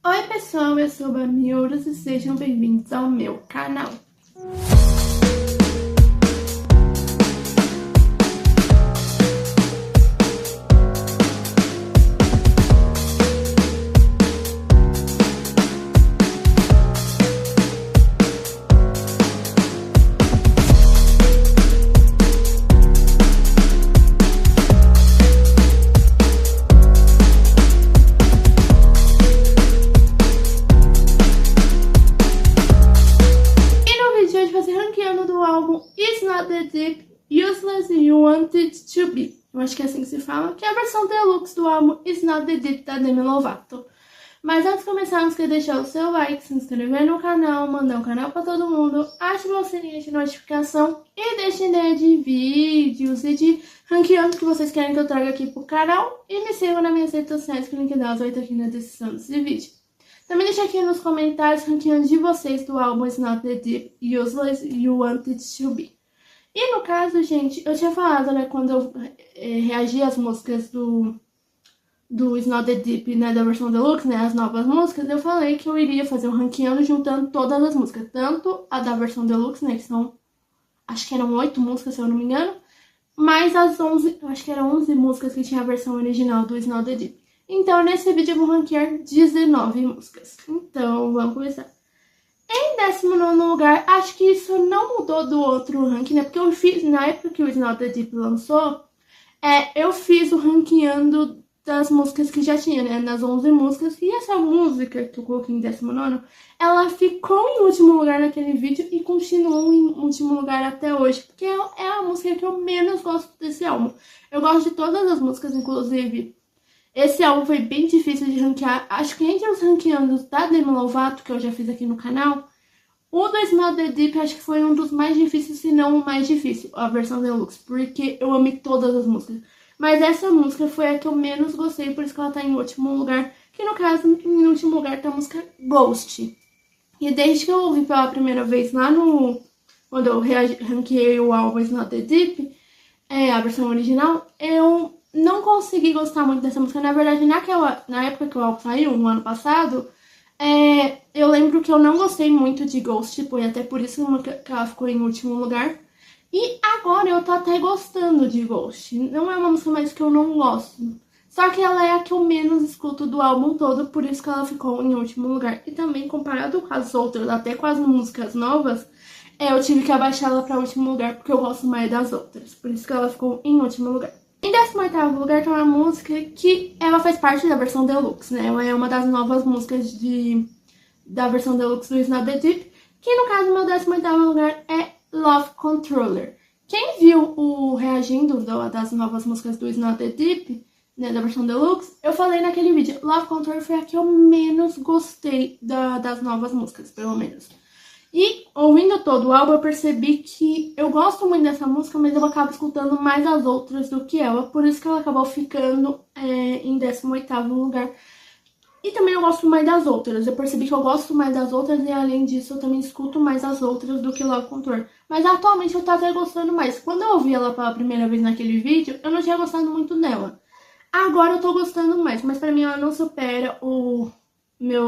Oi pessoal, eu sou a Miuras e sejam bem-vindos ao meu canal. Do álbum It's Not That Deep, Useless You Want It To Be. Eu acho que é assim que se fala, que é a versão deluxe do álbum It's Not That Deep da Demi Lovato. Mas antes de começarmos, quer deixar o seu like, se inscrever no canal, mandar o canal pra todo mundo, ative o sininho de notificação e deixe ideia de vídeos e de ranqueando que vocês querem que eu traga aqui pro canal. E me sigam nas minhas redes sociais, que o link delas vai estar aqui na descrição desse vídeo. Também deixa aqui nos comentários ranqueando de vocês do álbum It's Not That Deep, Useless You Want It To Be. E no caso, gente, eu tinha falado, né, quando eu reagi às músicas do It's Not That Deep, né, da versão deluxe, né, as novas músicas, eu falei que eu iria fazer um ranqueando juntando todas as músicas, tanto a da versão deluxe, né, que são, acho que eram 8 músicas, se eu não me engano, mais as 11, acho que eram 11 músicas que tinha a versão original do It's Not That Deep. Então, nesse vídeo eu vou ranquear 19 músicas. Então, vamos começar. Em 19º lugar, acho que isso não mudou do outro ranking, né? Porque eu fiz, na época que o It's Not That Deep lançou, eu fiz o ranqueando das músicas que já tinha, né? Nas 11 músicas. E essa música que eu coloquei em 19º, ela ficou em último lugar naquele vídeo e continuou em último lugar até hoje. Porque é a música que eu menos gosto desse álbum. Eu gosto de todas as músicas, inclusive. Esse álbum foi bem difícil de ranquear. Acho que entre os ranqueandos da Demi Lovato, que eu já fiz aqui no canal, o do It's Not That Deep acho que foi um dos mais difíceis, se não o mais difícil, a versão deluxe, porque eu amei todas as músicas. Mas essa música foi a que eu menos gostei, por isso que ela tá em último lugar, que no caso, em último lugar tá a música Ghost. E desde que eu ouvi pela primeira vez lá no... quando eu ranqueei o álbum It's Not That Deep, a versão original, eu não consegui gostar muito dessa música. Na verdade, na época que o álbum saiu, no ano passado, eu lembro que eu não gostei muito de Ghost, e até por isso que ela ficou em último lugar. E agora eu tô até gostando de Ghost. Não é uma música mais que eu não gosto. Só que ela é a que eu menos escuto do álbum todo, por isso que ela ficou em último lugar. E também, comparado com as outras, até com as músicas novas, eu tive que abaixar ela pra último lugar, porque eu gosto mais das outras. Por isso que ela ficou em último lugar. Em 18º lugar tem uma música que ela faz parte da versão deluxe, né? Ela é uma das novas músicas da versão deluxe do It's Not That Deep, que no caso, meu 18º lugar é Love Controller. Quem viu o reagindo das novas músicas do It's Not That Deep, né, da versão deluxe, eu falei naquele vídeo, Love Controller foi a que eu menos gostei das novas músicas, pelo menos. E ouvindo todo o álbum, eu percebi que eu gosto muito dessa música, mas eu acabo escutando mais as outras do que ela. Por isso que ela acabou ficando em 18º lugar. E também eu gosto mais das outras. Eu percebi que eu gosto mais das outras e, além disso, eu também escuto mais as outras do que Love Contour. Mas atualmente eu tô até gostando mais. Quando eu ouvi ela pela primeira vez naquele vídeo, eu não tinha gostado muito dela. Agora eu tô gostando mais, mas pra mim ela não supera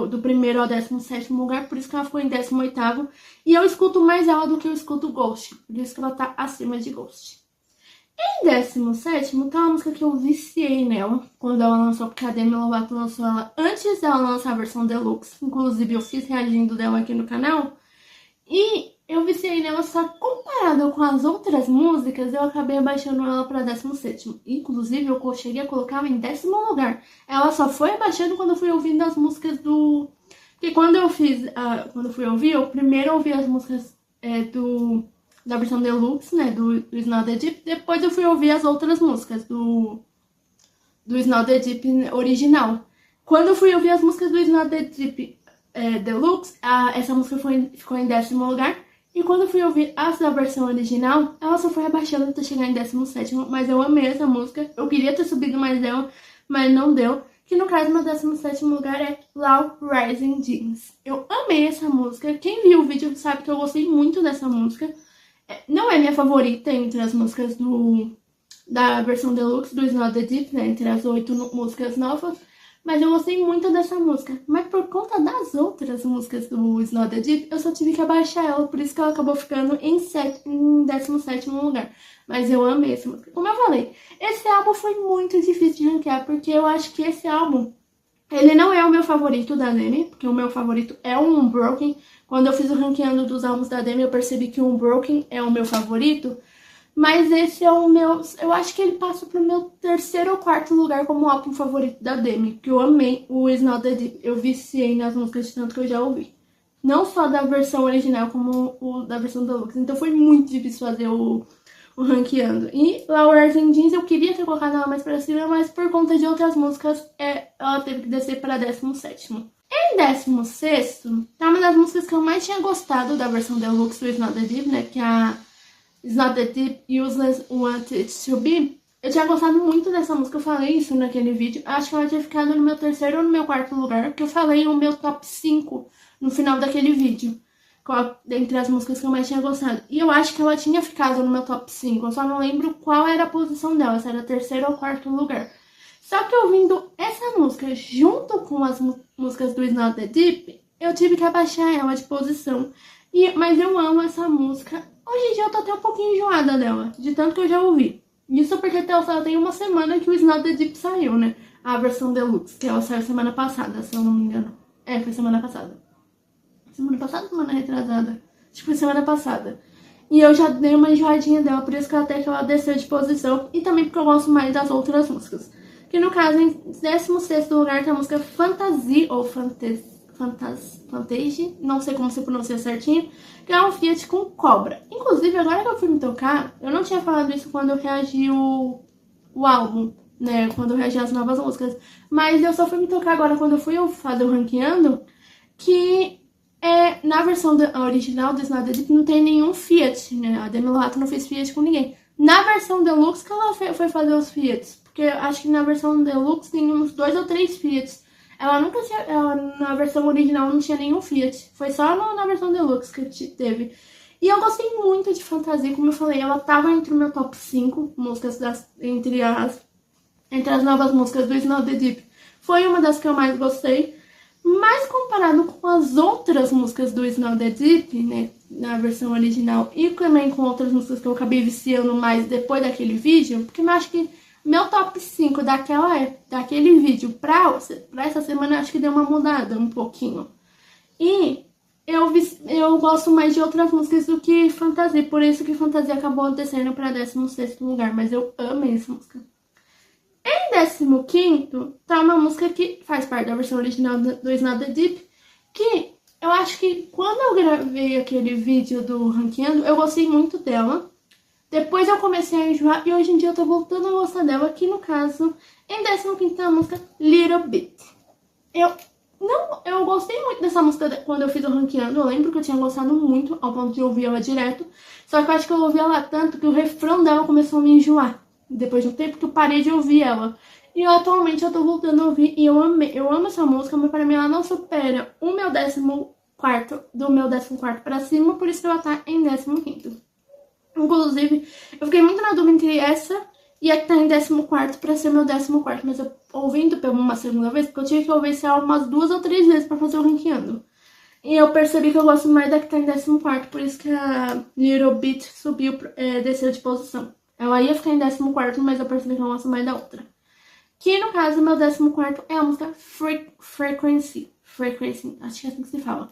do primeiro ao 17º lugar, por isso que ela ficou em 18º. E eu escuto mais ela do que eu escuto Ghost, por isso que ela tá acima de Ghost. Em 17º, tá uma música que eu viciei nela, quando ela lançou, porque a Demi Lovato lançou ela antes dela lançar a versão deluxe. Inclusive, eu fiz reagindo dela aqui no canal. E eu viciei nela, só que comparado com as outras músicas, eu acabei abaixando ela pra 17º. Inclusive, eu cheguei a colocar ela em 10º lugar. Ela só foi abaixando quando eu fui ouvindo as músicas do... Porque quando eu fui ouvir, eu primeiro ouvi as músicas da versão deluxe, né, do It's Not That Deep. Depois eu fui ouvir as outras músicas do It's Not That Deep original. Quando eu fui ouvir as músicas do It's Not That Deep deluxe, essa música ficou em 10º lugar. E quando eu fui ouvir as da versão original, ela só foi abaixando até chegar em 17º. Mas eu amei essa música. Eu queria ter subido mais dela, mas não deu. Que no caso, meu 17º lugar é Low Rising Jeans. Eu amei essa música. Quem viu o vídeo sabe que eu gostei muito dessa música. Não é minha favorita entre as músicas da versão deluxe do It's Not That Deep, né? Entre as 8 músicas novas. Mas eu gostei muito dessa música. Mas por conta das outras músicas do It's Not That Deep, eu só tive que abaixar ela. Por isso que ela acabou ficando em 17º lugar. Mas eu amei essa música. Como eu falei, esse álbum foi muito difícil de ranquear. Porque eu acho que esse álbum, ele não é o meu favorito da Demi. Porque o meu favorito é o Unbroken. Quando eu fiz o ranqueando dos álbuns da Demi, eu percebi que o Unbroken é o meu favorito. Mas esse é o meu... Eu acho que ele passa pro meu 3º ou 4º lugar como álbum favorito da Demi. Porque eu amei o It's Not That Deep. Eu viciei nas músicas de tanto que eu já ouvi. Não só da versão original, como o da versão deluxe. Então foi muito difícil fazer o ranqueando. E Laurels and Jeans eu queria ter colocado ela mais pra cima, mas por conta de outras músicas, ela teve que descer para 17º. Em 16º, tá uma das músicas que eu mais tinha gostado da versão deluxe do It's Not That Deep, né? Que é a It's Not That Deep, Useless Want It To Be. Eu tinha gostado muito dessa música, eu falei isso naquele vídeo. Acho que ela tinha ficado no meu 3º ou no meu 4º lugar, porque eu falei o meu top 5 no final daquele vídeo, dentre as músicas que eu mais tinha gostado. E eu acho que ela tinha ficado no meu top 5, eu só não lembro qual era a posição dela, se era 3º ou 4º lugar. Só que ouvindo essa música junto com as músicas do It's Not That Deep, eu tive que abaixar ela de posição. Mas eu amo essa música. Hoje em dia eu tô até um pouquinho enjoada dela, de tanto que eu já ouvi. Isso porque ela tem uma semana que o It's Not That Deep saiu, né? A versão deluxe, que ela saiu semana passada, se eu não me engano. Foi semana passada. Semana passada ou semana retrasada? Acho que foi semana passada. E eu já dei uma enjoadinha dela, por isso que até que ela desceu de posição. E também porque eu gosto mais das outras músicas. Que no caso, em 16º lugar tem a música Fantasy, ou Fantasy, não sei como se pronuncia certinho, que é um Fiat com cobra. Inclusive, agora que eu fui me tocar, eu não tinha falado isso quando eu reagi o álbum, né, quando eu reagi às novas músicas, mas eu só fui me tocar agora quando eu fui fazer o ranqueando, que na versão original do It's Not That Deep não tem nenhum Fiat, né, a Demi Lovato não fez Fiat com ninguém. Na versão Deluxe que ela foi fazer os Fiats, porque eu acho que na versão Deluxe tem uns 2 ou 3 Fiats. Ela nunca tinha... na versão original não tinha nenhum Fiat. Foi só na versão Deluxe que teve. E eu gostei muito de Fantasia, como eu falei. Ela tava entre o meu top 5 músicas entre as novas músicas do It's Not That Deep. Foi uma das que eu mais gostei. Mas comparado com as outras músicas do It's Not That Deep, né, na versão original, e também com outras músicas que eu acabei viciando mais depois daquele vídeo, porque eu acho que meu top 5 daquele vídeo pra essa semana, eu acho que deu uma mudada um pouquinho. E eu gosto mais de outras músicas do que Fantasia, por isso que Fantasia acabou descendo pra 16º lugar, mas eu amei essa música. Em 15º, tá uma música que faz parte da versão original do It's Not That Deep, que eu acho que quando eu gravei aquele vídeo do ranqueando, eu gostei muito dela. Depois eu comecei a enjoar e hoje em dia eu tô voltando a gostar dela, que no caso, em 15º tá a música Little Bit. Eu gostei muito dessa música quando eu fiz o ranqueando, eu lembro que eu tinha gostado muito, ao ponto de ouvir ela direto, só que eu acho que eu ouvi ela tanto que o refrão dela começou a me enjoar. Depois de um tempo que eu parei de ouvir ela. E atualmente eu tô voltando a ouvir e eu amo essa música, mas pra mim ela não supera o meu 14º, do meu 14º pra cima, por isso que ela tá em 15º. Inclusive, eu fiquei muito na dúvida entre essa e a que tá em 14º pra ser meu 14º, mas eu ouvindo pela uma segunda vez, porque eu tive que ouvir esse álbum umas 2 ou 3 vezes pra fazer o ranqueando. E eu percebi que eu gosto mais da que tá em 14º, por isso que a Little Bit desceu de posição. Ela ia ficar em 14º, mas eu percebi que eu gosto mais da outra. Que no caso, meu 14º é a música Frequency, acho que é assim que se fala.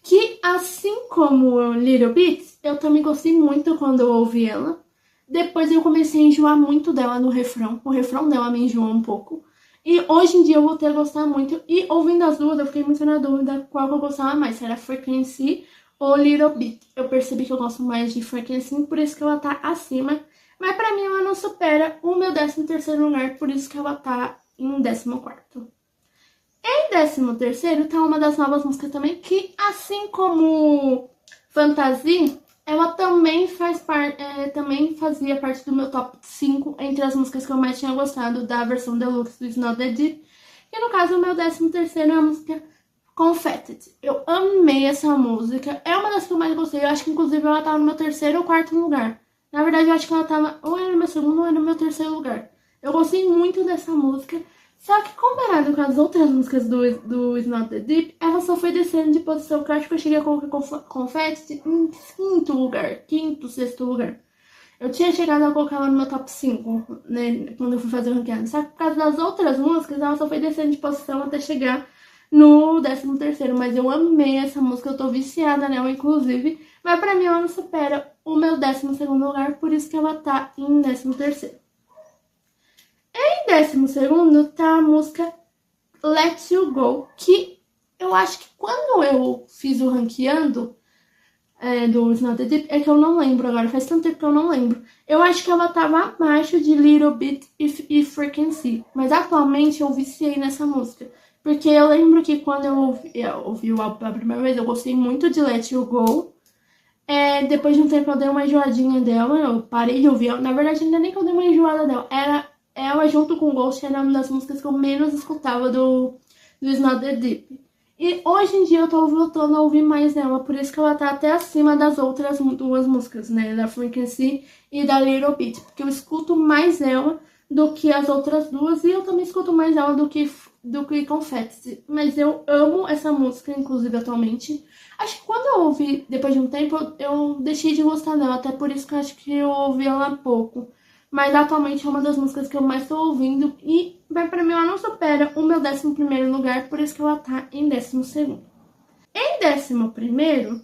Que assim como Little Bit, eu também gostei muito quando eu ouvi ela. Depois eu comecei a enjoar muito dela no refrão. O refrão dela me enjoou um pouco. E hoje em dia eu voltei a gostar muito. E ouvindo as duas, eu fiquei muito na dúvida qual que eu gostava mais. Se era Frequency ou Little Bit. Eu percebi que eu gosto mais de Frequency, por isso que ela tá acima. Mas pra mim ela não supera o meu 13º lugar, por isso que ela tá em 14º. Em 13º tá uma das novas músicas também, que assim como Fantasia, ela também também fazia parte do meu top 5 entre as músicas que eu mais tinha gostado da versão deluxe do It's Not That Deep. E no caso, o meu 13º é a música Confetti. Eu amei essa música, é uma das que eu mais gostei, eu acho que inclusive ela tava no meu 3º ou 4º lugar. Na verdade, eu acho que ela tava ou era no meu 2º ou era no meu 3º lugar. Eu gostei muito dessa música, Só que comparado com as outras músicas do It's Not That Deep, ela só foi descendo de posição, que eu acho que eu cheguei a colocar Confetti em quinto lugar, quinto, sexto lugar. Eu tinha chegado a colocar ela no meu top 5, né, quando eu fui fazer o ranking. Só que por causa das outras músicas, ela só foi descendo de posição até chegar no 13º. Mas eu amei essa música, eu tô viciada nela, inclusive. Mas pra mim ela não supera o meu 12º lugar, por isso que ela tá em 13º. Em 12º tá a música Let You Go, que eu acho que quando eu fiz o ranqueando do It's Not That Deep, é que eu não lembro agora, faz tanto tempo que eu não lembro. Eu acho que ela tava abaixo de Little Bit If I Can See, mas atualmente eu viciei nessa música. Porque eu lembro que quando eu ouvi o álbum pela primeira vez, eu gostei muito de Let You Go. Depois de um tempo eu dei uma enjoadinha dela, eu parei de ouvir. Na verdade, ainda nem que eu dei uma enjoada dela. Ela junto com Ghost era uma das músicas que eu menos escutava do It's Not That Deep. E hoje em dia eu tô voltando a ouvir mais dela, por isso que ela tá até acima das outras duas músicas, né? Da Frequency e da Little Bit. Porque eu escuto mais ela do que as outras duas, e eu também escuto mais ela do que Confetti. Mas eu amo essa música, inclusive, atualmente. Acho que quando eu ouvi, depois de um tempo, eu deixei de gostar dela, até por isso que eu acho que eu ouvi ela há pouco. Mas atualmente é uma das músicas que eu mais tô ouvindo e pra mim ela não supera o meu 11º lugar, por isso que ela tá em 12º. Em 11º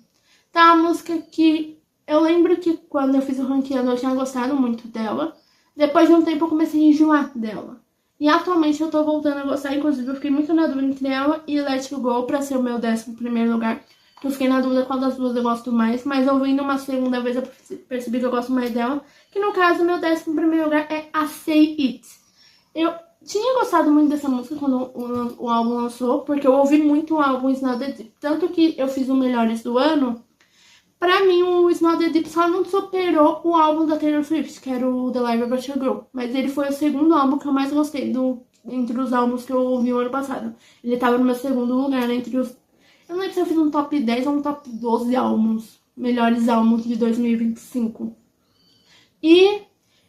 tá a música que eu lembro que quando eu fiz o ranqueando eu tinha gostado muito dela. Depois de um tempo eu comecei a enjoar dela. E atualmente eu tô voltando a gostar, inclusive eu fiquei muito na dúvida entre ela e Let You Go pra ser o meu 11º lugar. Eu fiquei na dúvida qual das duas eu gosto mais, mas ouvindo uma segunda vez eu percebi que eu gosto mais dela. Que no caso, o meu 11º lugar é a Say It. Eu tinha gostado muito dessa música quando o álbum lançou, porque eu ouvi muito o álbum It's Not That Deep. Tanto que eu fiz o Melhores do Ano. Pra mim, o It's Not That Deep só não superou o álbum da Taylor Swift, que era o The Live About Your Girl. Mas ele foi o segundo álbum que eu mais gostei entre os álbuns que eu ouvi o ano passado. Ele tava no meu segundo lugar, né, entre os... Eu não lembro se eu fiz um top 10 ou um top 12 álbuns. Melhores álbuns de 2025. E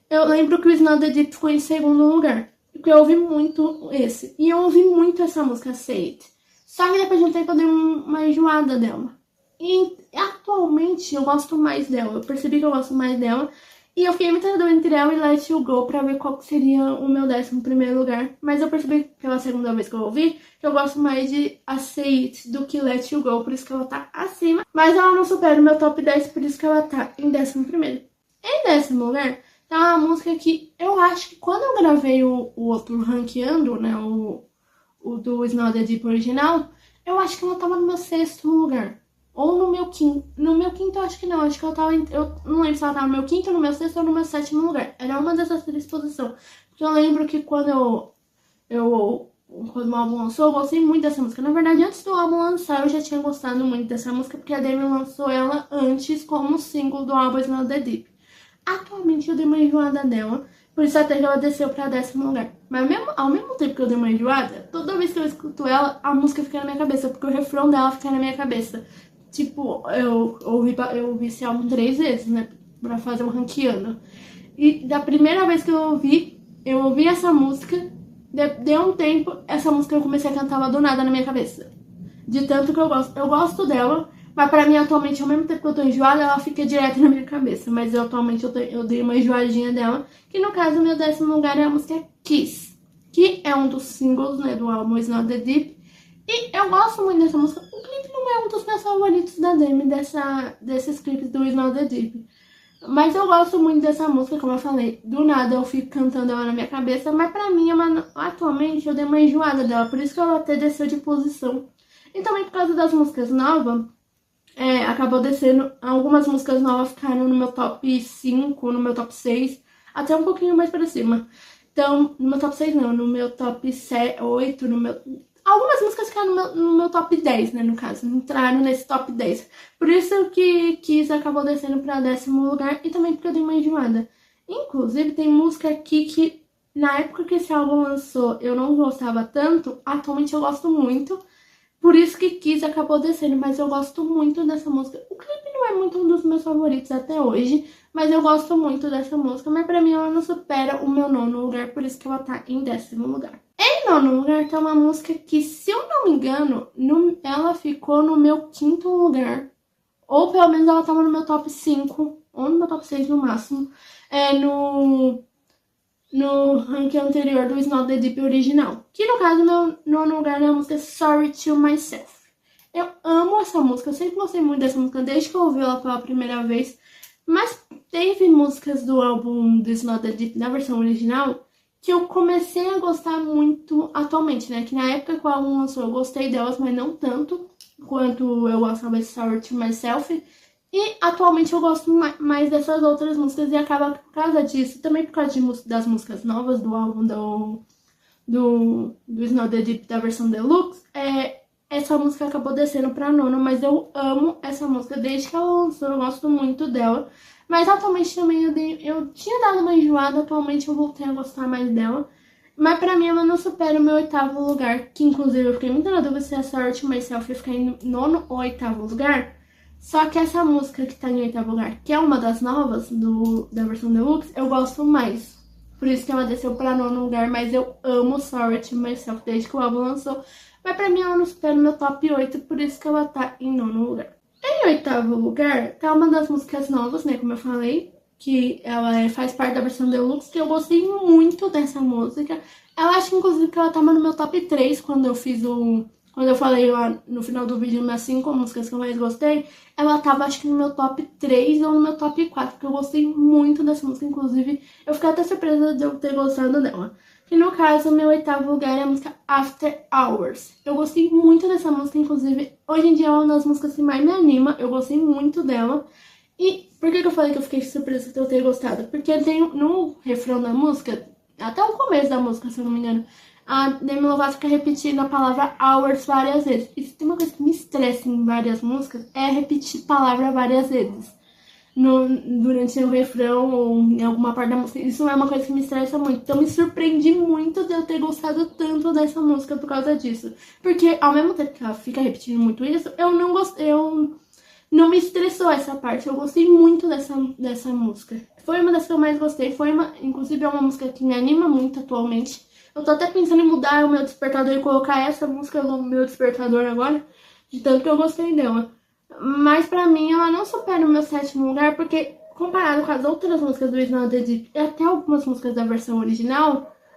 eu lembro que o It's Not That Deep ficou em segundo lugar. Porque eu ouvi muito esse. E eu ouvi muito essa música, Say It. Só que depois de um tempo eu dei uma enjoada dela. E atualmente eu gosto mais dela. Eu percebi que eu gosto mais dela. E eu fiquei muito dúvida entre ela e Let You Go pra ver qual seria o meu 11º lugar. Mas eu percebi pela segunda vez que eu ouvi que eu gosto mais de a Say It do que Let You Go. Por isso que ela tá acima. Mas ela não supera o meu top 10, por isso que ela tá em 11º. Em 10º lugar, tá uma música que eu acho que quando eu gravei o outro ranqueando, né, o do It's Not That Deep original, eu acho que ela tava no meu 6º lugar. Ou no meu quinto. No meu quinto eu acho que não. Acho que ela tava. Eu não lembro se ela tava no meu quinto, no meu 6º ou no meu 7º lugar. Era uma dessas três posições. Porque eu lembro que quando quando o álbum lançou, eu gostei muito dessa música. Na verdade, antes do álbum lançar, eu já tinha gostado muito dessa música, porque a Demi lançou ela antes como single do álbum It's Not That Deep. Atualmente eu dei uma enjoada dela, por isso até que ela desceu pra 10º lugar. Mas ao mesmo tempo que eu dei uma enjoada, toda vez que eu escuto ela, a música fica na minha cabeça, porque o refrão dela fica na minha cabeça. Tipo, eu ouvi esse álbum 3 vezes, né, pra fazer um ranqueando. E da primeira vez que eu ouvi essa música, deu um tempo, essa música eu comecei a cantar ela do nada na minha cabeça. De tanto que eu gosto dela. Mas pra mim, atualmente, ao mesmo tempo que eu tô enjoada, ela fica direto na minha cabeça. Mas atualmente eu dei uma enjoadinha dela. Que no caso, o meu 10º lugar é a música Kiss. Que é um dos singles, né, do álbum It's Not That Deep. E eu gosto muito dessa música. O clipe não é um dos meus favoritos da Demi, desses clipes do It's Not That Deep. Mas eu gosto muito dessa música, como eu falei. Do nada eu fico cantando ela na minha cabeça. Mas pra mim, atualmente, eu dei uma enjoada dela. Por isso que ela até desceu de posição. E também por causa das músicas novas. Acabou descendo, algumas músicas novas ficaram no meu top 5, no meu top 6, até um pouquinho mais pra cima. Então, no meu top 6 não, no meu top 7, 8, algumas músicas ficaram no meu top 10, né, no caso, entraram nesse top 10. Por isso que Kiss acabou descendo pra 10º lugar e também porque eu dei uma enjoada. Inclusive, tem música aqui que, na época que esse álbum lançou, eu não gostava tanto, atualmente eu gosto muito. Por isso que Kiss acabou descendo, mas eu gosto muito dessa música. O clipe não é muito um dos meus favoritos até hoje, mas eu gosto muito dessa música. Mas pra mim ela não supera o meu 9º lugar, por isso que ela tá em 10º lugar. Em nono lugar tem uma música que, se eu não me engano, ela ficou no meu quinto lugar. Ou pelo menos ela tava no meu top 5, ou no meu top 6 no máximo. No ranking anterior do It's Not The Deep original. Que no caso, meu nono lugar é a música Sorry To Myself. Eu amo essa música, eu sempre gostei muito dessa música desde que eu ouvi ela pela primeira vez. Mas teve músicas do álbum do It's Not The Deep, na versão original, que eu comecei a gostar muito atualmente, né? Que na época que o álbum lançou eu gostei delas, mas não tanto quanto eu gostava de Sorry To Myself. E atualmente eu gosto mais dessas outras músicas e acaba por causa disso, também por causa das músicas novas do álbum do Snow The Deep da versão deluxe, essa música acabou descendo pra nono, mas eu amo essa música desde que ela lançou, eu gosto muito dela. Mas atualmente também eu tinha dado uma enjoada, atualmente eu voltei a gostar mais dela. Mas pra mim ela não supera o meu oitavo lugar, que inclusive eu fiquei muito na dúvida se a Sorry To Myself ia ficar em nono ou oitavo lugar. Só que essa música que tá em oitavo lugar, que é uma das novas da versão deluxe, eu gosto mais. Por isso que ela desceu pra nono lugar, mas eu amo Sorry To Myself desde que o álbum lançou. Mas pra mim ela não supera o meu top 8, por isso que ela tá em nono lugar. Em oitavo lugar, tá uma das músicas novas, né, como eu falei, que ela faz parte da versão deluxe, que eu gostei muito dessa música. Eu acho, inclusive, que ela tava no meu top 3 quando eu fiz Quando eu falei lá no final do vídeo minhas 5 músicas que eu mais gostei, ela tava acho que no meu top 3 ou no meu top 4, porque eu gostei muito dessa música, inclusive eu fiquei até surpresa de eu ter gostado dela. Que no caso, meu oitavo lugar é a música After Hours. Eu gostei muito dessa música, inclusive hoje em dia é uma das músicas que mais me anima, eu gostei muito dela. E por que eu falei que eu fiquei surpresa de eu ter gostado? Porque tem no refrão da música, até o começo da música, se eu não me engano, a Demi Lovato fica repetindo a palavra hours várias vezes. E se tem uma coisa que me estressa em várias músicas, é repetir palavra várias vezes. Durante o refrão ou em alguma parte da música. Isso é uma coisa que me estressa muito. Então me surpreendi muito de eu ter gostado tanto dessa música por causa disso. Porque ao mesmo tempo que ela fica repetindo muito isso, eu não gostei. Não me estressou essa parte. Eu gostei muito dessa música. Foi uma das que eu mais gostei. Inclusive é uma música que me anima muito atualmente. Eu tô até pensando em mudar o meu despertador e colocar essa música no meu despertador agora, de tanto que eu gostei dela. Mas pra mim ela não supera o meu sétimo lugar, porque comparado com as outras músicas do Snow The Deep e até algumas músicas da versão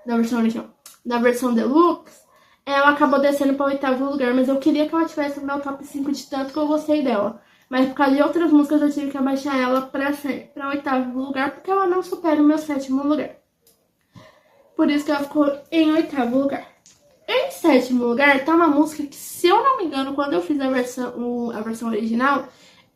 da versão deluxe, ela acabou descendo para o oitavo lugar, mas eu queria que ela tivesse no meu top 5 de tanto que eu gostei dela. Mas por causa de outras músicas eu tive que abaixar ela para oitavo lugar, porque ela não supera o meu sétimo lugar. Por isso que ela ficou em oitavo lugar. Em sétimo lugar tá uma música que, se eu não me engano, quando eu fiz a versão original,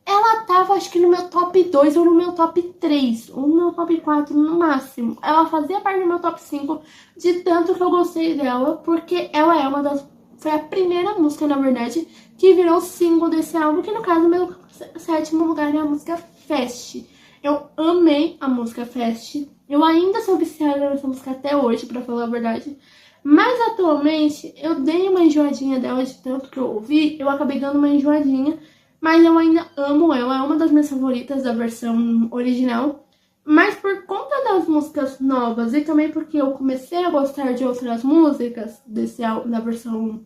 ela tava acho que no meu top 2 ou no meu top 3, ou no meu top 4 no máximo. Ela fazia parte do meu top 5 de tanto que eu gostei dela, porque ela é foi a primeira música, na verdade, que virou single desse álbum, que no caso, meu sétimo lugar é a música Fast. Eu amei a música Fast. Eu ainda sou viciada nessa música até hoje, pra falar a verdade. Mas atualmente eu dei uma enjoadinha dela de tanto que eu ouvi. Eu acabei dando uma enjoadinha. Mas eu ainda amo ela. É uma das minhas favoritas da versão original. Mas por conta das músicas novas e também porque eu comecei a gostar de outras músicas da versão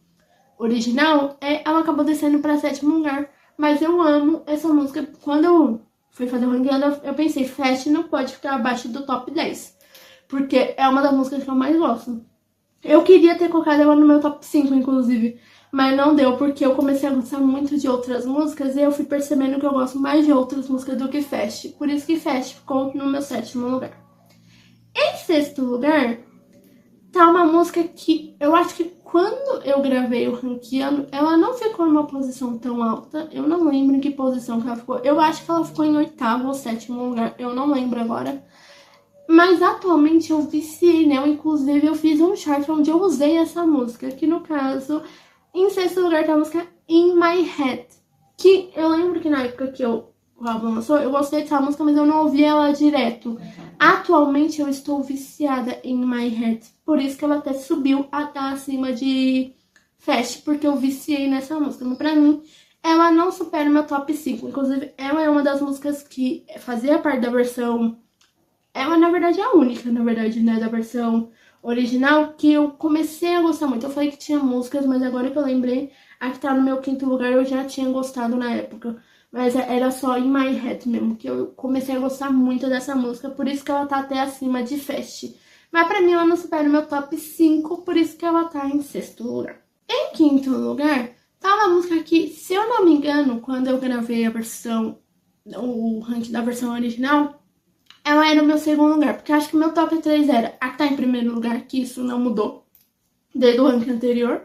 original, ela acabou descendo pra sétimo lugar. Mas eu amo essa música. Quando eu fui fazer o ranking, eu pensei, Fast não pode ficar abaixo do top 10. Porque é uma das músicas que eu mais gosto. Eu queria ter colocado ela no meu top 5, inclusive. Mas não deu, porque eu comecei a gostar muito de outras músicas e eu fui percebendo que eu gosto mais de outras músicas do que Fast. Por isso que Fast ficou no meu sétimo lugar. Em sexto lugar, tá uma música que eu acho que quando eu gravei o ranqueando, ela não ficou numa posição tão alta. Eu não lembro em que posição que ela ficou. Eu acho que ela ficou em oitavo ou sétimo lugar. Eu não lembro agora. Mas atualmente eu viciei nela. Inclusive eu fiz um chart onde eu usei essa música. Que no caso, em sexto lugar tá a música In My Head. Que eu lembro que na época que o álbum lançou, eu gostei dessa música, mas eu não ouvi ela direto. Atualmente eu estou viciada em My Head. Por isso que ela até subiu até acima de Fast, porque eu viciei nessa música. Mas pra mim, ela não supera o meu top 5. Inclusive, ela é uma das músicas que fazia parte da versão... Ela, na verdade, é a única, na verdade, né, da versão original que eu comecei a gostar muito. Eu falei que tinha músicas, mas agora que eu lembrei, a que tá no meu quinto lugar eu já tinha gostado na época. Mas era só In My Head mesmo, que eu comecei a gostar muito dessa música, por isso que ela tá até acima de Fast. Mas pra mim ela não supera o meu top 5, por isso que ela tá em sexto lugar. Em quinto lugar, tá uma música que, se eu não me engano, quando eu gravei a versão, o ranking da versão original, ela era o meu segundo lugar, porque eu acho que o meu top 3 era a que tá em primeiro lugar, que isso não mudou desde o ranking anterior,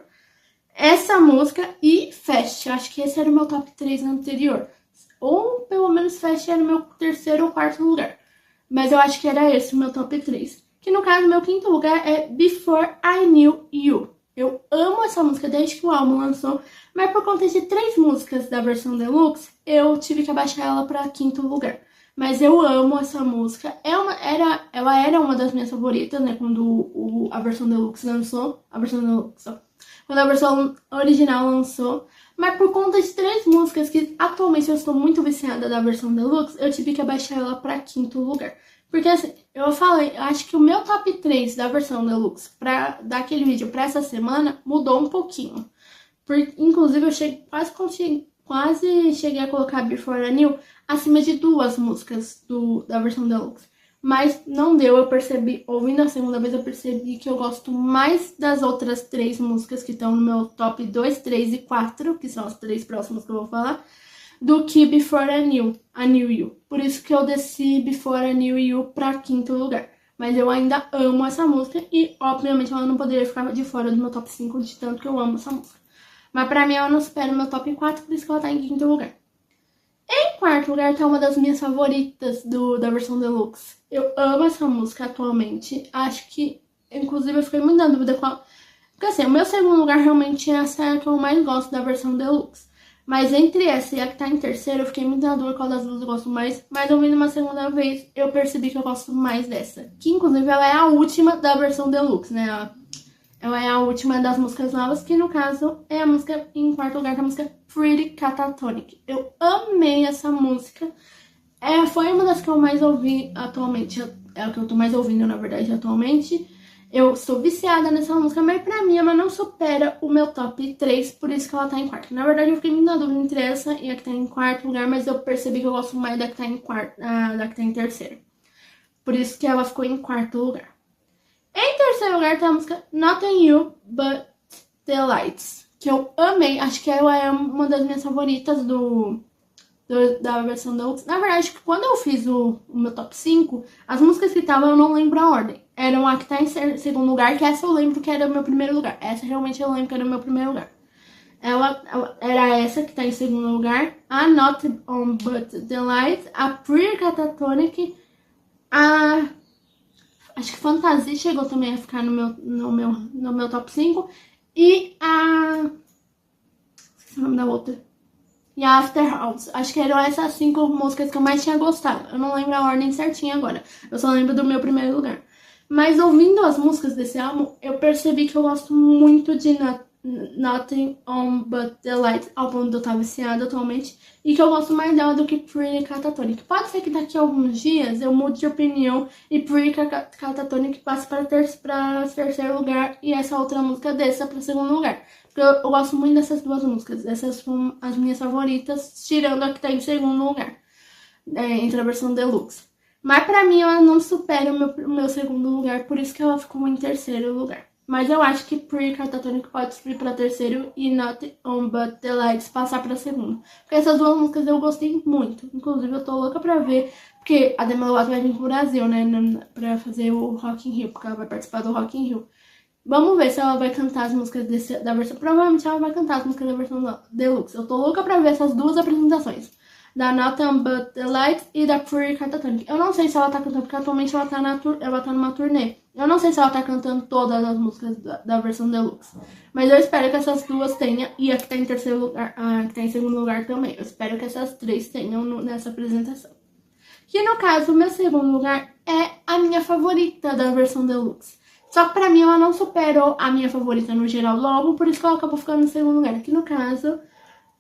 essa música e Fast. Eu acho que esse era o meu top 3 anterior. Ou pelo menos Fast era o meu terceiro ou quarto lugar. Mas eu acho que era esse o meu top 3. Que no caso, meu quinto lugar é Before I Knew You. Eu amo essa música desde que o álbum lançou, mas por conta de 3 músicas da versão deluxe, eu tive que abaixar ela para quinto lugar. Mas eu amo essa música. Ela era uma das minhas favoritas, né? Quando a versão deluxe lançou. Quando a versão original lançou. Mas por conta de 3 músicas que atualmente eu estou muito viciada da versão deluxe, eu tive que abaixar ela para quinto lugar. Porque assim, eu falei, eu acho que o meu top 3 da versão deluxe daquele vídeo pra essa semana mudou um pouquinho. Inclusive eu quase cheguei a colocar Before I Knew acima de 2 músicas da versão deluxe. Mas não deu, eu percebi, ouvindo a segunda vez, eu percebi que eu gosto mais das outras 3 músicas que estão no meu top 2, 3 e 4, que são as 3 próximas que eu vou falar, do que Before I Knew You. Por isso que eu desci Before I Knew You pra quinto lugar. Mas eu ainda amo essa música e, obviamente, ela não poderia ficar de fora do meu top 5 de tanto que eu amo essa música. Mas pra mim ela não supera o meu top 4, por isso que ela tá em quinto lugar. Em quarto lugar tá uma das minhas favoritas da versão deluxe. Eu amo essa música atualmente. Acho que, inclusive, eu fiquei muito na dúvida qual... Porque assim, o meu segundo lugar realmente é essa que eu mais gosto da versão deluxe. Mas entre essa e a que tá em terceiro, eu fiquei muito na dúvida qual das duas eu gosto mais. Mas ouvindo uma segunda vez, eu percebi que eu gosto mais dessa. Que, inclusive, ela é a última da versão deluxe, né? Ela é a última das músicas novas, que no caso é a música, em quarto lugar, que é a música Pretty Catatonic. Eu amei essa música. Foi uma das que eu mais ouvi atualmente. É a que eu tô mais ouvindo, na verdade, atualmente. Eu sou viciada nessa música, mas pra mim ela não supera o meu top 3, por isso que ela tá em quarto. Na verdade, eu fiquei muito na dúvida entre essa e a que tá em quarto lugar, mas eu percebi que eu gosto mais da que tá em quarto, da que tá em terceiro. Por isso que ela ficou em quarto lugar. Em terceiro lugar tá a música Nothing You But The Lights, que eu amei. Acho que ela é uma das minhas favoritas da versão deluxe. Na verdade, quando eu fiz o meu top 5, as músicas que estavam eu não lembro a ordem. Eram a que tá em segundo lugar, que essa eu lembro que era o meu primeiro lugar. Essa realmente eu lembro que era o meu primeiro lugar. Ela era essa que tá em segundo lugar. A Not On But The Lights, a Pretty Catatonic, acho que Fantasia chegou também a ficar no meu top 5. E esqueci o nome da outra. E a After Hours. Acho que eram essas 5 músicas que eu mais tinha gostado. Eu não lembro a ordem certinha agora. Eu só lembro do meu primeiro lugar. Mas ouvindo as músicas desse álbum, eu percebi que eu gosto muito de Nothing On But The Light, ao ponto de eu estar viciada atualmente, e que eu gosto mais dela do que Pretty Catatonic. Pode ser que daqui a alguns dias eu mude de opinião e Pretty Catatonic passe para terceiro lugar e essa outra música desça para segundo lugar. Porque eu gosto muito dessas 2 músicas. Essas são as minhas favoritas, tirando a que tá em segundo lugar, entre a versão deluxe. Mas pra mim ela não supera o meu segundo lugar, por isso que ela ficou em terceiro lugar. Mas eu acho que Pretty Catatonic pode subir pra terceiro e Not On But The Lights passar pra segundo. Porque essas 2 músicas eu gostei muito. Inclusive eu tô louca pra ver, porque a Demi Lovato vai vir pro Brasil, né, pra fazer o Rock in Rio, porque ela vai participar do Rock in Rio. Vamos ver se ela vai cantar as músicas da versão... Provavelmente ela vai cantar as músicas da versão deluxe. Eu tô louca pra ver essas 2 apresentações. Da Nothing But The Lights e da Pretty Catatonic. Eu não sei se ela tá cantando, porque atualmente ela tá numa turnê. Eu não sei se ela tá cantando todas as músicas da versão deluxe. Mas eu espero que essas 2 tenham. E a que tá em terceiro lugar, a que tá em segundo lugar também. Eu espero que essas 3 tenham nessa apresentação. Que no caso, o meu segundo lugar é a minha favorita da versão deluxe. Só que pra mim ela não superou a minha favorita no geral do álbum, por isso que ela acabou ficando em segundo lugar. Que no caso,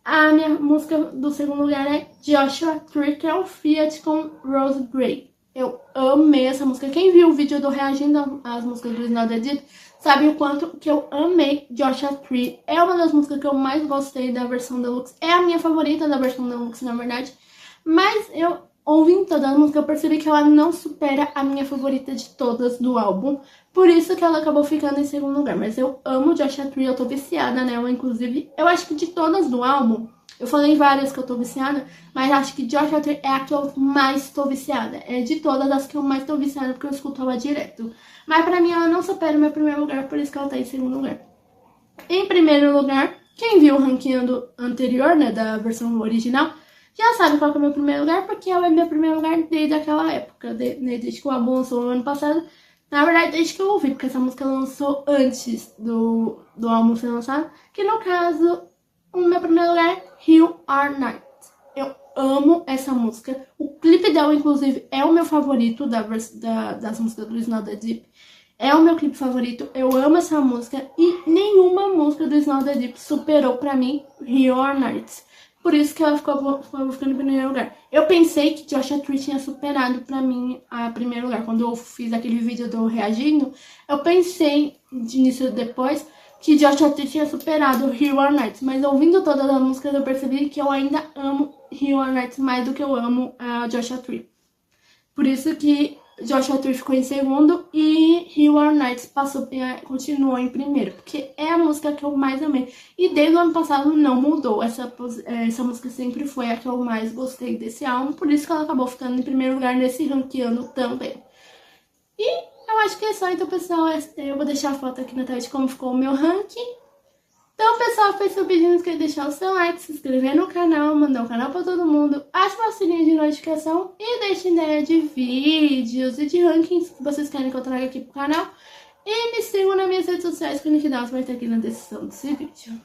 a minha música do segundo lugar é Joshua Tree, que é o Fiat com Rose Gray. Eu amei essa música. Quem viu o vídeo do reagindo às músicas do Is Not That Deep sabe o quanto que eu amei Joshua Tree. É uma das músicas que eu mais gostei da versão deluxe. É a minha favorita da versão deluxe, na verdade. Mas eu, ouvindo toda a música, eu percebi que ela não supera a minha favorita de todas do álbum. Por isso que ela acabou ficando em segundo lugar. Mas eu amo Joshua Tree, eu tô viciada nela, inclusive. Eu acho que de todas do álbum, eu falei várias que eu tô viciada, mas acho que Joshua Tree é a que eu mais tô viciada. É de todas as que eu mais tô viciada, porque eu escuto ela direto. Mas pra mim ela não supera o meu primeiro lugar, por isso que ela tá em segundo lugar. Em primeiro lugar, quem viu o ranking anterior, né, da versão original, já sabe qual que é o meu primeiro lugar, porque é o meu primeiro lugar desde aquela época, desde que o álbum lançou no ano passado. Na verdade, desde que eu ouvi, porque essa música lançou antes do álbum ser lançado, que no caso, o meu primeiro lugar é You Are Night. Eu amo essa música. O clipe dela, inclusive, é o meu favorito das músicas do Is Not That Deep. É o meu clipe favorito. Eu amo essa música e nenhuma música do Is Not That Deep superou pra mim You Are Night. Por isso que ela ficou ficando em primeiro lugar. Eu pensei que Joshua Tree tinha superado pra mim a primeiro lugar. Quando eu fiz aquele vídeo do reagindo, eu pensei nisso depois, que Joshua Tree tinha superado You Are Night. Mas ouvindo todas as músicas, eu percebi que eu ainda amo You Are Night mais do que eu amo a Joshua Tree. Por isso que Joshua Tree ficou em segundo e You Are Night continuou em primeiro, porque é a música que eu mais amei. E desde o ano passado não mudou, essa música sempre foi a que eu mais gostei desse álbum, por isso que ela acabou ficando em primeiro lugar nesse ranqueando também. E eu acho que é só, então pessoal, eu vou deixar a foto aqui na tela de como ficou o meu ranking. Então, pessoal, foi seu pedido, não esqueça de deixar o seu like, se inscrever no canal, mandar o canal pra todo mundo, ativar o sininho de notificação e deixe ideia de vídeos e de rankings que vocês querem que eu traga aqui pro canal. E me sigam nas minhas redes sociais, que o link delas vai estar aqui na descrição desse vídeo.